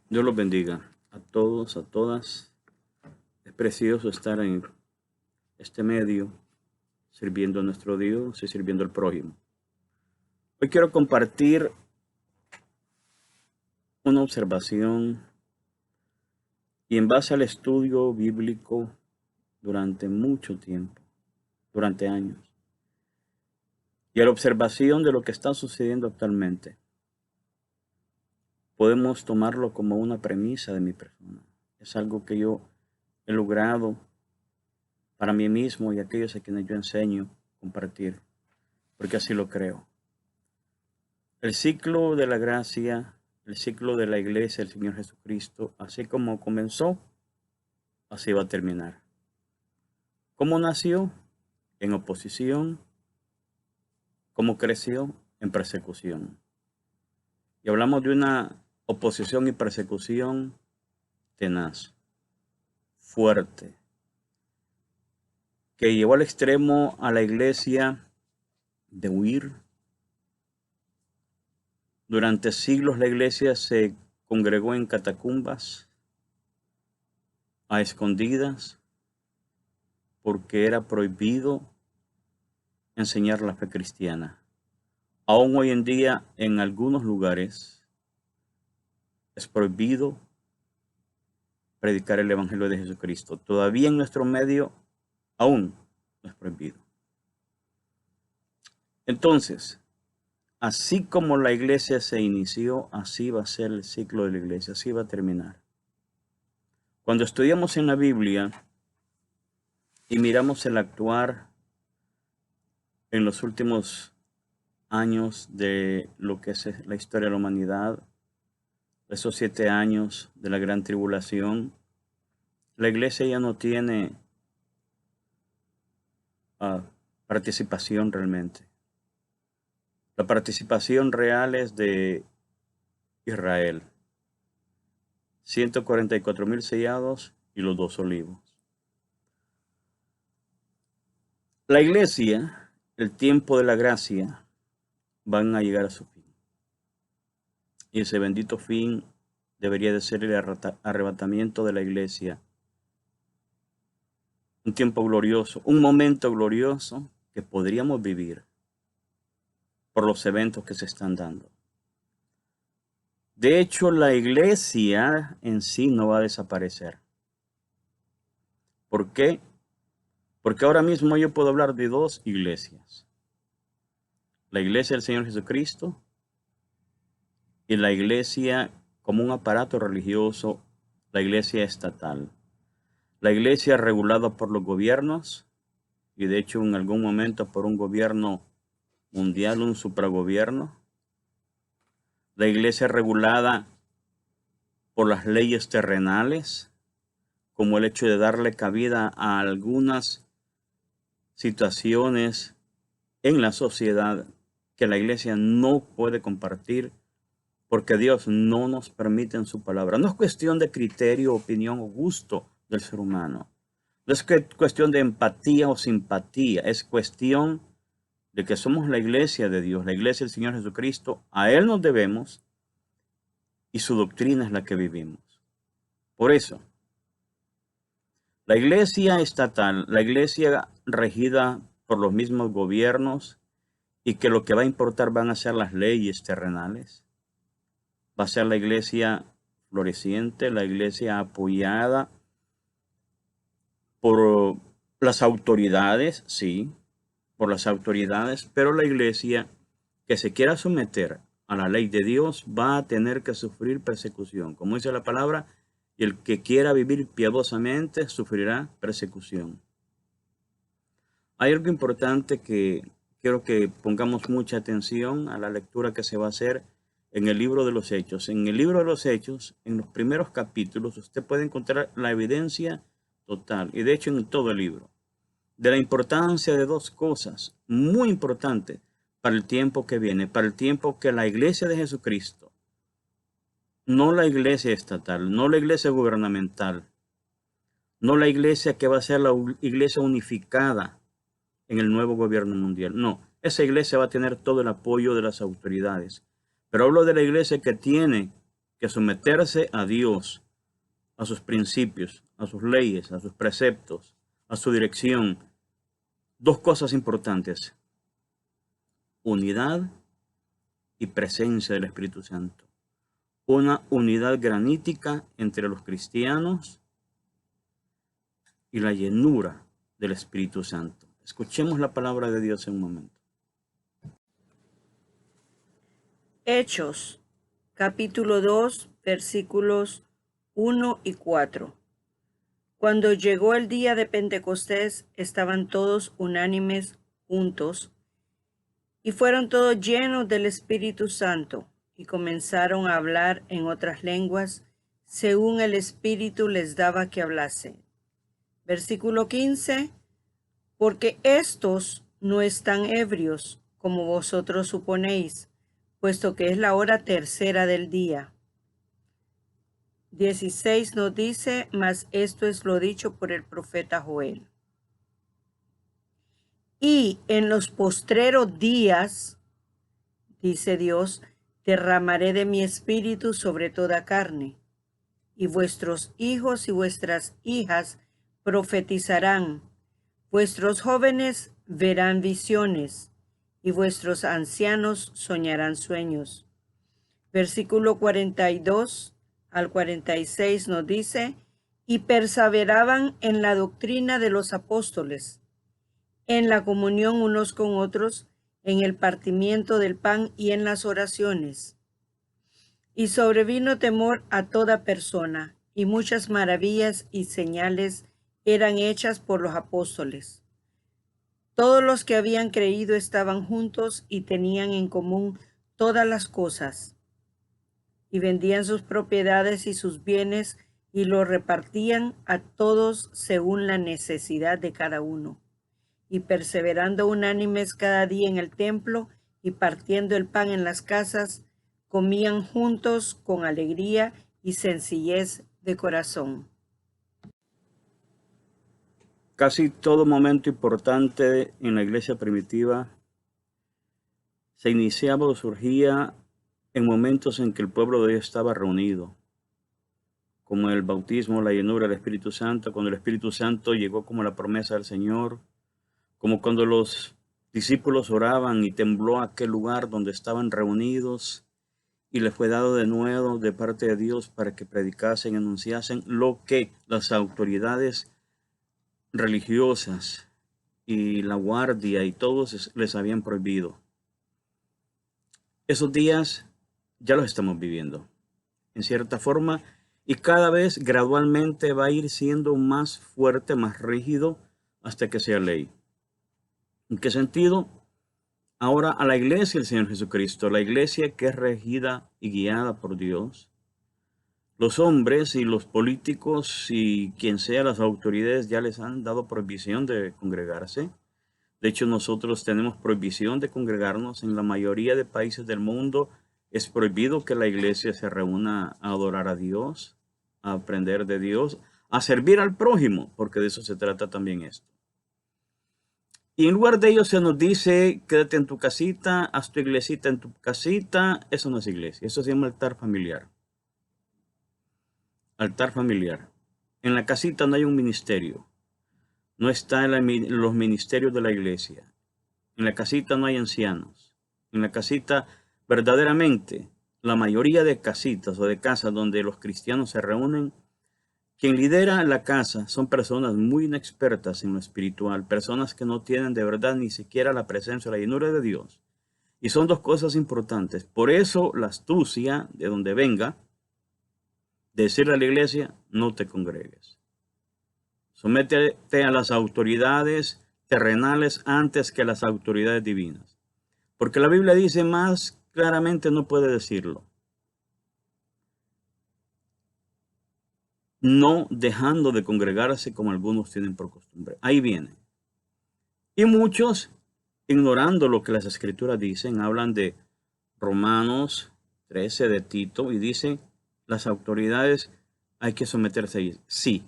Dios los bendiga a todos, a todas. Es precioso estar en este medio, sirviendo a nuestro Dios y sirviendo al prójimo. Hoy quiero compartir una observación y en base al estudio bíblico durante mucho tiempo, durante años, y a la observación de lo que está sucediendo actualmente, podemos tomarlo como una premisa de mi persona. Es algo que yo he logrado para mí mismo y aquellos a quienes yo enseño compartir, porque así lo creo. El ciclo de la gracia, el ciclo de la iglesia del Señor Jesucristo, así como comenzó, así va a terminar. ¿Cómo nació? En oposición. ¿Cómo creció? En persecución. Y hablamos de una oposición y persecución tenaz, fuerte, que llevó al extremo a la iglesia de huir. Durante siglos la iglesia se congregó en catacumbas, a escondidas, porque era prohibido enseñar la fe cristiana. Aún hoy en día, en algunos lugares, es prohibido predicar el Evangelio de Jesucristo. Todavía en nuestro medio, aún no es prohibido. Entonces, así como la iglesia se inició, así va a ser el ciclo de la iglesia, así va a terminar. Cuando estudiamos en la Biblia y miramos el actuar en los últimos años de lo que es la historia de la humanidad, esos 7 años de la gran tribulación, la iglesia ya no tiene participación realmente. La participación real es de Israel. 144,000 sellados y los 2 olivos. La iglesia, el tiempo de la gracia, van a llegar a su fin. Y ese bendito fin debería de ser el arrebatamiento de la iglesia. Un tiempo glorioso, un momento glorioso que podríamos vivir por los eventos que se están dando. De hecho, la iglesia en sí no va a desaparecer. ¿Por qué? Porque ahora mismo yo puedo hablar de 2 iglesias. La iglesia del Señor Jesucristo y la iglesia como un aparato religioso, la iglesia estatal. La iglesia regulada por los gobiernos y de hecho en algún momento por un gobierno mundial, un supragobierno. La iglesia regulada por las leyes terrenales, como el hecho de darle cabida a algunas situaciones en la sociedad que la iglesia no puede compartir porque Dios no nos permite en su palabra. No es cuestión de criterio, opinión o gusto del ser humano. No es cuestión de empatía o simpatía. Es cuestión de que somos la iglesia de Dios, la iglesia del Señor Jesucristo. A Él nos debemos y su doctrina es la que vivimos. Por eso, la iglesia estatal, la iglesia regida por los mismos gobiernos y que lo que va a importar van a ser las leyes terrenales, va a ser la iglesia floreciente, la iglesia apoyada por las autoridades, sí, por las autoridades, pero la iglesia que se quiera someter a la ley de Dios va a tener que sufrir persecución. Como dice la palabra, y el que quiera vivir piadosamente sufrirá persecución. Hay algo importante que quiero que pongamos mucha atención a la lectura que se va a hacer en el libro de los Hechos. En el libro de los Hechos, en los primeros capítulos, usted puede encontrar la evidencia total, y de hecho en todo el libro, de la importancia de 2 cosas muy importantes para el tiempo que viene, para el tiempo que la iglesia de Jesucristo, no la iglesia estatal, no la iglesia gubernamental, no la iglesia que va a ser la iglesia unificada en el nuevo gobierno mundial. No, esa iglesia va a tener todo el apoyo de las autoridades. Pero hablo de la iglesia que tiene que someterse a Dios, a sus principios, a sus leyes, a sus preceptos, a su dirección. Dos cosas importantes: unidad y presencia del Espíritu Santo. Una unidad granítica entre los cristianos y la llenura del Espíritu Santo. Escuchemos la palabra de Dios en un momento. Hechos, capítulo 2, versículos 1 y 4. Cuando llegó el día de Pentecostés, estaban todos unánimes juntos, y fueron todos llenos del Espíritu Santo, y comenzaron a hablar en otras lenguas, según el Espíritu les daba que hablase. Versículo 15. Porque estos no están ebrios, como vosotros suponéis, puesto que es la hora tercera del día. 16 nos dice, mas esto es lo dicho por el profeta Joel. Y en los postreros días, dice Dios, derramaré de mi espíritu sobre toda carne, y vuestros hijos y vuestras hijas profetizarán, vuestros jóvenes verán visiones, y vuestros ancianos soñarán sueños. Versículo 42 al 46 nos dice, y perseveraban en la doctrina de los apóstoles, en la comunión unos con otros, en el partimiento del pan y en las oraciones. Y sobrevino temor a toda persona, y muchas maravillas y señales eran hechas por los apóstoles. Todos los que habían creído estaban juntos y tenían en común todas las cosas, y vendían sus propiedades y sus bienes y los repartían a todos según la necesidad de cada uno. Y perseverando unánimes cada día en el templo y partiendo el pan en las casas, comían juntos con alegría y sencillez de corazón. Casi todo momento importante en la iglesia primitiva se iniciaba o surgía en momentos en que el pueblo de Dios estaba reunido, como el bautismo, la llenura del Espíritu Santo, cuando el Espíritu Santo llegó como la promesa del Señor, como cuando los discípulos oraban y tembló aquel lugar donde estaban reunidos y les fue dado de nuevo de parte de Dios para que predicasen, anunciasen lo que las autoridades religiosas y la guardia y todos les habían prohibido. Esos días ya los estamos viviendo, en cierta forma, y cada vez gradualmente va a ir siendo más fuerte, más rígido, hasta que sea ley. ¿En qué sentido? Ahora a la iglesia del Señor Jesucristo, la iglesia que es regida y guiada por Dios, los hombres y los políticos y quien sea las autoridades ya les han dado prohibición de congregarse. De hecho, nosotros tenemos prohibición de congregarnos. En la mayoría de países del mundo es prohibido que la iglesia se reúna a adorar a Dios, a aprender de Dios, a servir al prójimo, porque de eso se trata también esto. Y en lugar de ello se nos dice, quédate en tu casita, haz tu iglesita en tu casita. Eso no es iglesia, eso se llama altar familiar. Altar familiar. En la casita no hay un ministerio. No está en los ministerios de la iglesia. En la casita no hay ancianos. En la casita, verdaderamente, la mayoría de casitas o de casas donde los cristianos se reúnen, quien lidera la casa son personas muy inexpertas en lo espiritual, personas que no tienen de verdad ni siquiera la presencia o la llenura de Dios. Y son dos cosas importantes. Por eso la astucia, de donde venga, decirle a la iglesia, no te congregues. Sométete a las autoridades terrenales antes que a las autoridades divinas. Porque la Biblia dice más claramente, no puede decirlo. No dejando de congregarse como algunos tienen por costumbre. Ahí viene. Y muchos, ignorando lo que las escrituras dicen, hablan de Romanos 13, de Tito, y dicen, las autoridades hay que someterse a ellas. Sí.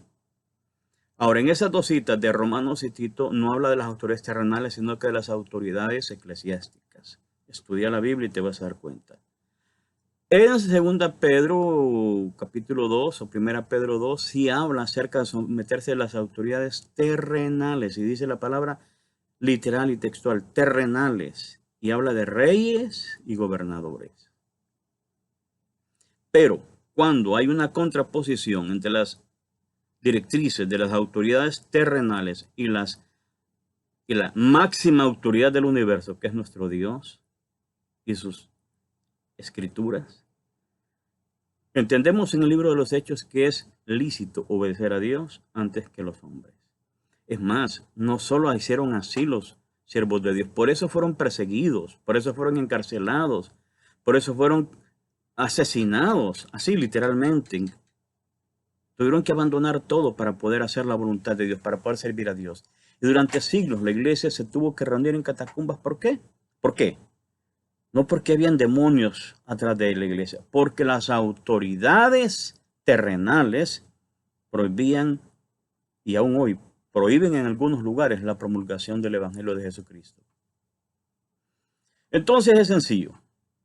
Ahora, en esas dos citas de Romanos y Tito, no habla de las autoridades terrenales, sino que de las autoridades eclesiásticas. Estudia la Biblia y te vas a dar cuenta. En 2 Pedro capítulo 2 o 1 Pedro 2 sí habla acerca de someterse a las autoridades terrenales y dice la palabra literal y textual, terrenales, y habla de reyes y gobernadores. Pero cuando hay una contraposición entre las directrices de las autoridades terrenales y la máxima autoridad del universo, que es nuestro Dios y sus escrituras, entendemos en el libro de los Hechos que es lícito obedecer a Dios antes que los hombres. Es más, no solo hicieron así los siervos de Dios, por eso fueron perseguidos, por eso fueron encarcelados, por eso fueron asesinados, así literalmente. Tuvieron que abandonar todo para poder hacer la voluntad de Dios, para poder servir a Dios. Y durante siglos la iglesia se tuvo que reunir en catacumbas. ¿Por qué? ¿Por qué? No porque habían demonios atrás de la iglesia, porque las autoridades terrenales prohibían, y aún hoy prohíben en algunos lugares, la promulgación del Evangelio de Jesucristo. Entonces es sencillo,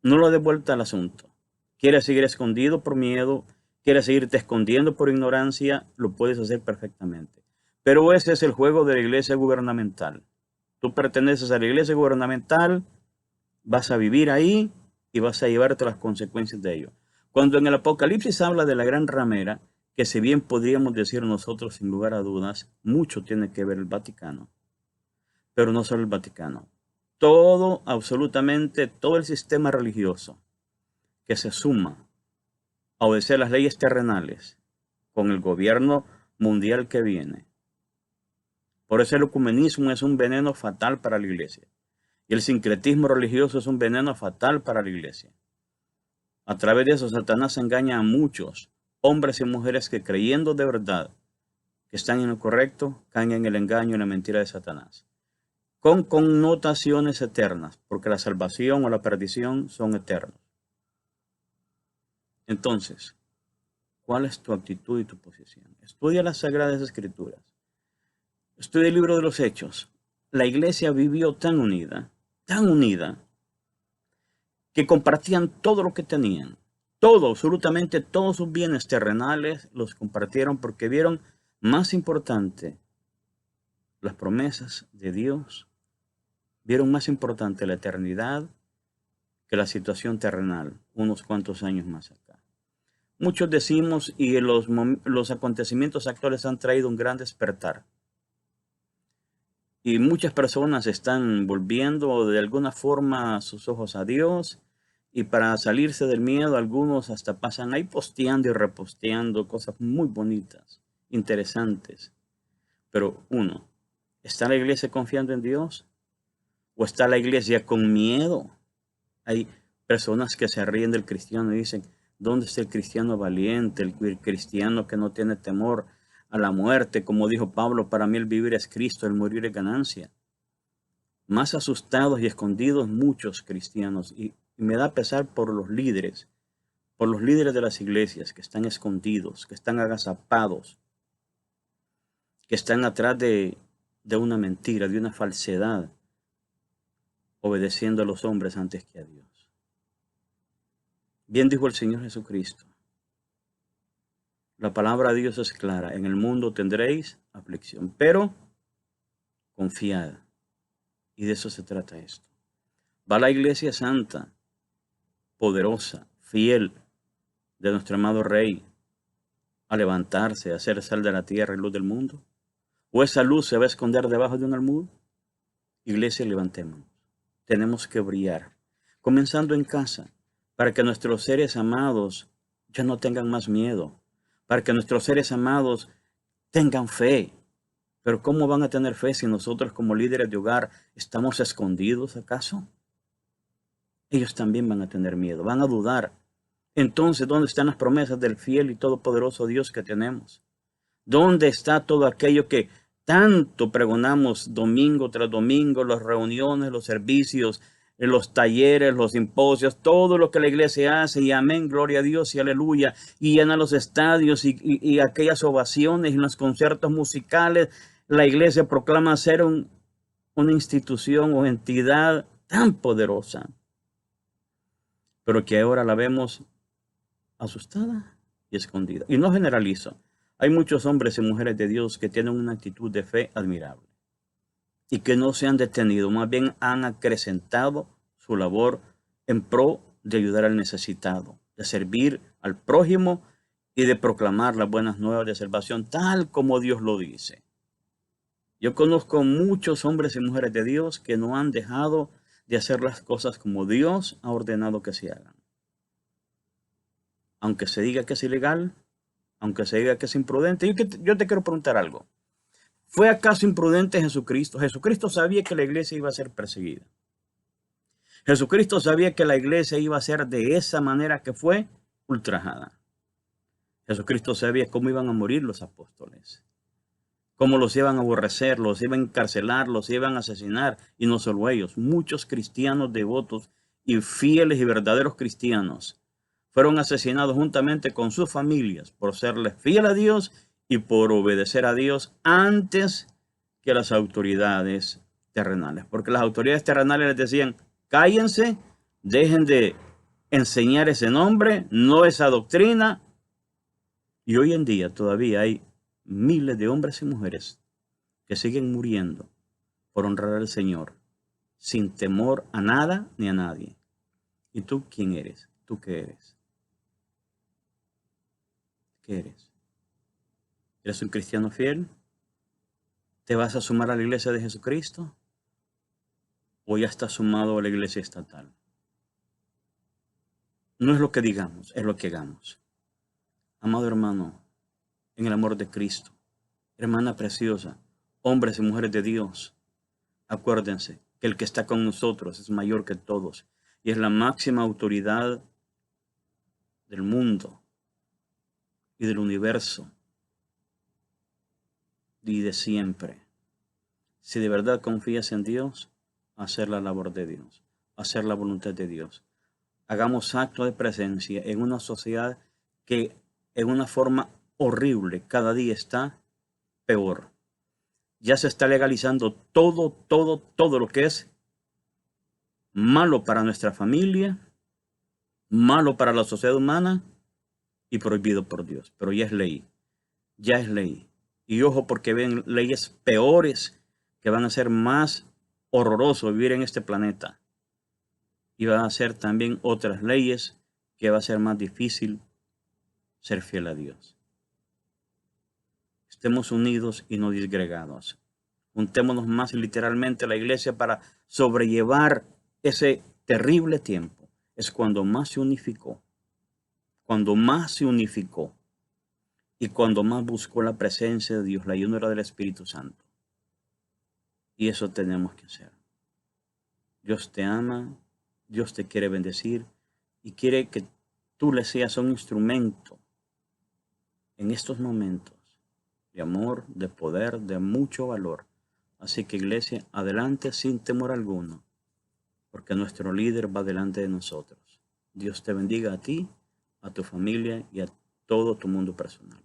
no lo dé vuelta al asunto. ¿Quieres seguir escondido por miedo? ¿Quieres seguirte escondiendo por ignorancia? Lo puedes hacer perfectamente. Pero ese es el juego de la iglesia gubernamental. Tú perteneces a la iglesia gubernamental, vas a vivir ahí y vas a llevarte las consecuencias de ello. Cuando en el Apocalipsis habla de la gran ramera, que si bien podríamos decir nosotros sin lugar a dudas, mucho tiene que ver el Vaticano. Pero no solo el Vaticano. Todo, absolutamente todo el sistema religioso que se suma a obedecer las leyes terrenales con el gobierno mundial que viene. Por eso el ecumenismo es un veneno fatal para la iglesia. Y el sincretismo religioso es un veneno fatal para la iglesia. A través de eso, Satanás engaña a muchos hombres y mujeres que, creyendo de verdad que están en lo correcto, caen en el engaño y la mentira de Satanás, con connotaciones eternas, porque la salvación o la perdición son eternos. Entonces, ¿cuál es tu actitud y tu posición? Estudia las Sagradas Escrituras. Estudia el libro de los Hechos. La iglesia vivió tan unida, que compartían todo lo que tenían. Todo, absolutamente todos sus bienes terrenales los compartieron porque vieron más importante las promesas de Dios, vieron más importante la eternidad que la situación terrenal, unos cuantos años más acá. Muchos decimos, y los acontecimientos actuales han traído un gran despertar. Y muchas personas están volviendo de alguna forma sus ojos a Dios. Y para salirse del miedo, algunos hasta pasan ahí posteando y reposteando cosas muy bonitas, interesantes. Pero uno, ¿está la iglesia confiando en Dios? ¿O está la iglesia con miedo? Hay personas que se ríen del cristiano y dicen, ¿dónde está el cristiano valiente, el cristiano que no tiene temor a la muerte? Como dijo Pablo, para mí el vivir es Cristo, el morir es ganancia. Más asustados y escondidos muchos cristianos, y me da pesar por los líderes de las iglesias que están escondidos, que están agazapados, que están atrás de una mentira, de una falsedad, obedeciendo a los hombres antes que a Dios. Bien dijo el Señor Jesucristo, la palabra de Dios es clara, en el mundo tendréis aflicción, pero confiad. Y de eso se trata esto. Va la iglesia santa, poderosa, fiel de nuestro amado Rey a levantarse, a hacer sal de la tierra y luz del mundo. ¿O esa luz se va a esconder debajo de un almud? Iglesia, levantémonos. Tenemos que brillar, comenzando en casa, para que nuestros seres amados ya no tengan más miedo, para que nuestros seres amados tengan fe. Pero ¿cómo van a tener fe si nosotros como líderes de hogar estamos escondidos acaso? Ellos también van a tener miedo, van a dudar. Entonces, ¿dónde están las promesas del fiel y todopoderoso Dios que tenemos? ¿Dónde está todo aquello que tanto pregonamos domingo tras domingo, las reuniones, los servicios, los talleres, los simposios, todo lo que la iglesia hace, y amén, gloria a Dios y aleluya, y llena los estadios y aquellas ovaciones y los conciertos musicales? La iglesia proclama ser una institución o entidad tan poderosa, pero que ahora la vemos asustada y escondida. Y no generalizo. Hay muchos hombres y mujeres de Dios que tienen una actitud de fe admirable y que no se han detenido, más bien han acrecentado su labor en pro de ayudar al necesitado, de servir al prójimo y de proclamar las buenas nuevas de salvación tal como Dios lo dice. Yo conozco muchos hombres y mujeres de Dios que no han dejado de hacer las cosas como Dios ha ordenado que se hagan. Aunque se diga que es ilegal, aunque se diga que es imprudente. Yo te quiero preguntar algo. ¿Fue acaso imprudente Jesucristo? Jesucristo sabía que la iglesia iba a ser perseguida. Jesucristo sabía que la iglesia iba a ser de esa manera que fue ultrajada. Jesucristo sabía cómo iban a morir los apóstoles, cómo los iban a aborrecer, los iban a encarcelar, los iban a asesinar, y no solo ellos, muchos cristianos devotos y fieles y verdaderos cristianos fueron asesinados juntamente con sus familias por serles fiel a Dios y por obedecer a Dios antes que las autoridades terrenales. Porque las autoridades terrenales les decían, cállense, dejen de enseñar ese nombre, no esa doctrina. Y hoy en día todavía hay miles de hombres y mujeres que siguen muriendo por honrar al Señor, sin temor a nada ni a nadie. ¿Y tú quién eres? ¿Tú qué eres? ¿Qué eres? ¿Eres un cristiano fiel? ¿Te vas a sumar a la iglesia de Jesucristo? ¿O ya estás sumado a la iglesia estatal? No es lo que digamos, es lo que hagamos. Amado hermano, en el amor de Cristo, hermana preciosa, hombres y mujeres de Dios, acuérdense que el que está con nosotros es mayor que todos y es la máxima autoridad del mundo y del universo y de siempre. Si de verdad confías en Dios, hacer la labor de Dios, hacer la voluntad de Dios. Hagamos acto de presencia en una sociedad que en una forma horrible cada día está peor. Ya se está legalizando todo lo que es malo para nuestra familia, malo para la sociedad humana y prohibido por Dios. Pero ya es ley, ya es ley. Y ojo, porque ven leyes peores que van a ser más horroroso vivir en este planeta. Y van a ser también otras leyes que va a ser más difícil ser fiel a Dios. Estemos unidos y no disgregados. Juntémonos más literalmente a la iglesia para sobrellevar ese terrible tiempo. Es cuando más se unificó. Cuando más se unificó. Y cuando más buscó la presencia de Dios, la llenura del Espíritu Santo. Y eso tenemos que hacer. Dios te ama, Dios te quiere bendecir y quiere que tú le seas un instrumento en estos momentos de amor, de poder, de mucho valor. Así que iglesia, adelante sin temor alguno, porque nuestro líder va delante de nosotros. Dios te bendiga a ti, a tu familia y a todo tu mundo personal.